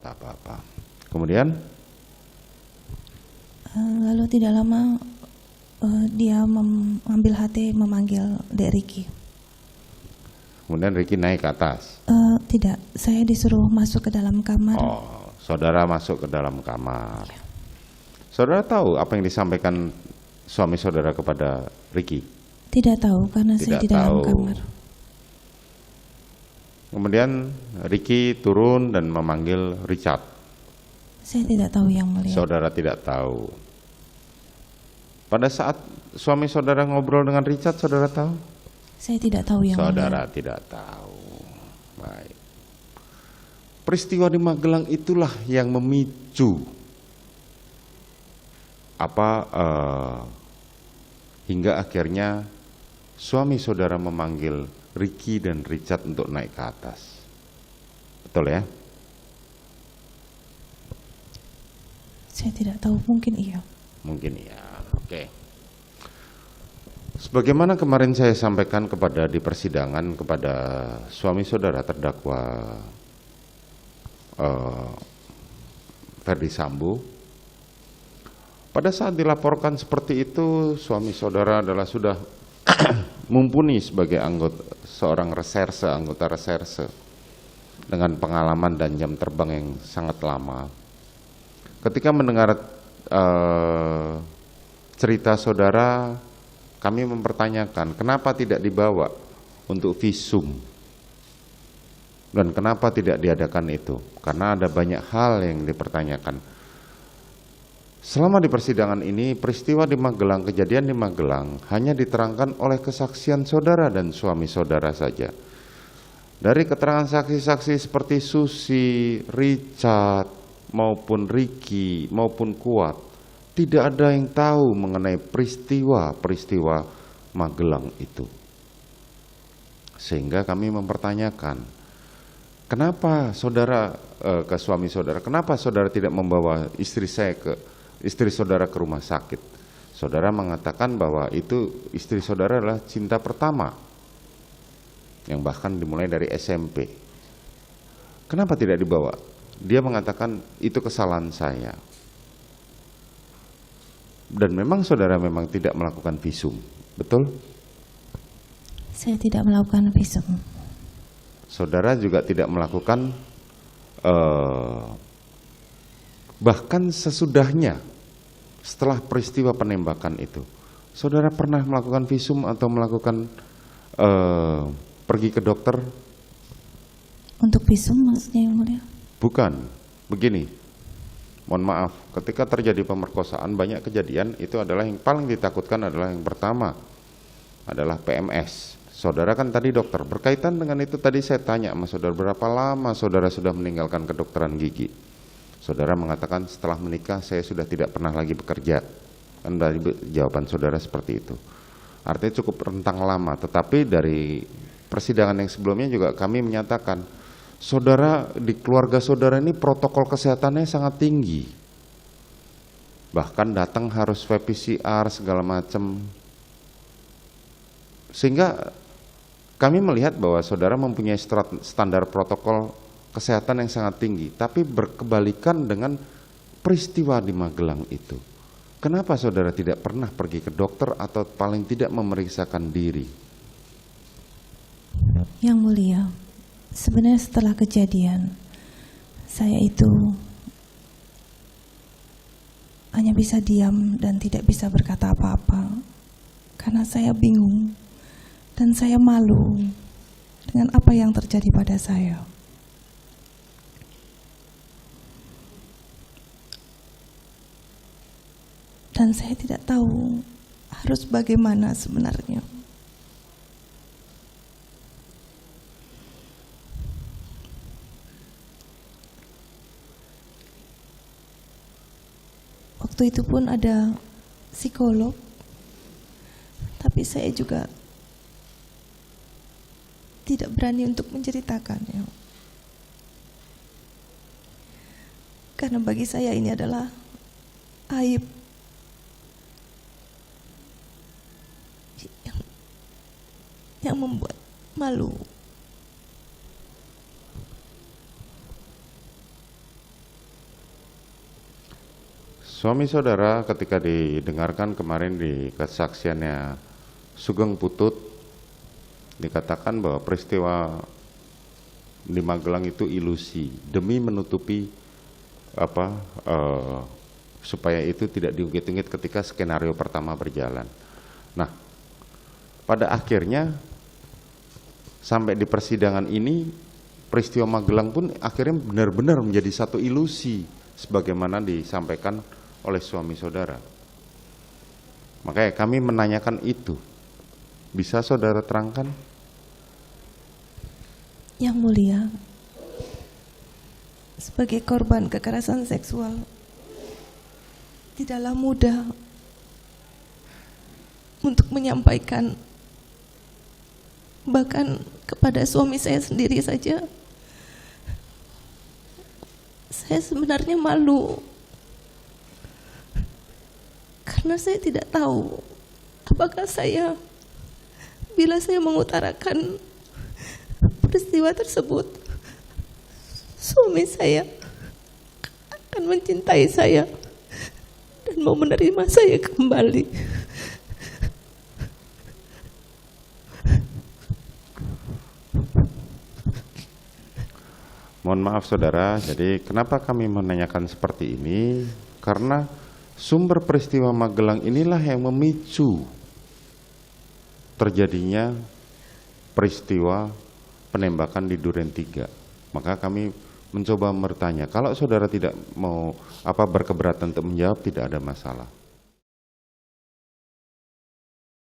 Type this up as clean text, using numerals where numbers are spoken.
tak apa-apa. Kemudian? Lalu tidak lama dia mengambil hati memanggil Dek Ricky. Kemudian Ricky naik ke atas? Tidak, saya disuruh masuk ke dalam kamar. Oh, saudara masuk ke dalam kamar. Ya. Saudara tahu apa yang disampaikan suami saudara kepada Ricky? Tidak tahu karena saya di dalam kamar. Kemudian Ricky turun dan memanggil Richard. Saya tidak tahu yang mulia. Saudara tidak tahu. Pada saat suami saudara ngobrol dengan Richard, saudara tahu? Saya tidak tahu yang Saudara mulia. tidak tahu. Baik. Peristiwa di Magelang itulah yang memicu hingga akhirnya suami saudara memanggil Ricky dan Richard untuk naik ke atas. Betul ya? Saya tidak tahu, mungkin iya. Mungkin iya. Oke. Sebagaimana kemarin saya sampaikan di persidangan kepada suami saudara terdakwa Ferdi Sambo, pada saat dilaporkan seperti itu, suami saudara adalah sudah mumpuni sebagai anggota reserse dengan pengalaman dan jam terbang yang sangat lama. Ketika mendengar cerita saudara, kami mempertanyakan kenapa tidak dibawa untuk visum dan kenapa tidak diadakan itu, karena ada banyak hal yang dipertanyakan. Selama di persidangan ini, peristiwa di Magelang, kejadian di Magelang hanya diterangkan oleh kesaksian saudara dan suami saudara saja. Dari keterangan saksi-saksi seperti Susi, Richard, maupun Ricky, maupun Kuat, tidak ada yang tahu mengenai peristiwa Magelang itu. Sehingga kami mempertanyakan, kenapa saudara ke suami saudara, kenapa saudara tidak membawa istri saudara ke rumah sakit? Saudara mengatakan bahwa itu istri saudara adalah cinta pertama, yang bahkan dimulai dari SMP. Kenapa tidak dibawa? Dia mengatakan itu kesalahan saya. Dan memang saudara memang tidak melakukan visum, betul? Saya tidak melakukan visum. Saudara juga tidak melakukan, bahkan sesudahnya, setelah peristiwa penembakan itu, saudara pernah melakukan visum atau melakukan pergi ke dokter? Untuk visum maksudnya yang mulia? Bukan, begini, mohon maaf, ketika terjadi pemerkosaan banyak kejadian, itu adalah yang paling ditakutkan adalah yang pertama adalah PMS. Saudara kan tadi dokter, berkaitan dengan itu tadi saya tanya sama saudara, berapa lama saudara sudah meninggalkan kedokteran gigi? Saudara mengatakan setelah menikah saya sudah tidak pernah lagi bekerja. Kan dari jawaban saudara seperti itu. Artinya cukup rentang lama, tetapi dari persidangan yang sebelumnya juga kami menyatakan saudara, di keluarga saudara ini protokol kesehatannya sangat tinggi. Bahkan datang harus swab PCR segala macam. Sehingga kami melihat bahwa saudara mempunyai standar protokol kesehatan yang sangat tinggi, tapi berkebalikan dengan peristiwa di Magelang itu. Kenapa saudara tidak pernah pergi ke dokter atau paling tidak memeriksakan diri? Yang mulia, sebenarnya setelah kejadian, saya itu hanya bisa diam dan tidak bisa berkata apa-apa, karena saya bingung dan saya malu dengan apa yang terjadi pada saya. Dan saya tidak tahu harus bagaimana sebenarnya. Waktu itu pun ada psikolog, tapi saya juga tidak berani untuk menceritakannya. Karena bagi saya ini adalah aib yang membuat malu. Suami saudara ketika didengarkan kemarin di kesaksiannya Sugeng Putut, dikatakan bahwa peristiwa di Magelang itu ilusi demi menutupi supaya itu tidak diungkit-ungkit ketika skenario pertama berjalan. Nah, pada akhirnya sampai di persidangan ini peristiwa Magelang pun akhirnya benar-benar menjadi satu ilusi sebagaimana disampaikan oleh suami saudara. Makanya kami menanyakan itu. Bisa saudara terangkan? Yang mulia, sebagai korban kekerasan seksual, tidaklah mudah untuk menyampaikan, bahkan kepada suami saya sendiri saja. Saya sebenarnya malu, karena saya tidak tahu apakah bila saya mengutarakan peristiwa tersebut, suami saya akan mencintai saya dan mau menerima saya kembali. Mohon maaf saudara, jadi kenapa kami menanyakan seperti ini? Karena sumber peristiwa Magelang inilah yang memicu terjadinya peristiwa penembakan di Duren 3. Maka kami mencoba bertanya, kalau saudara tidak mau berkeberatan untuk menjawab, tidak ada masalah.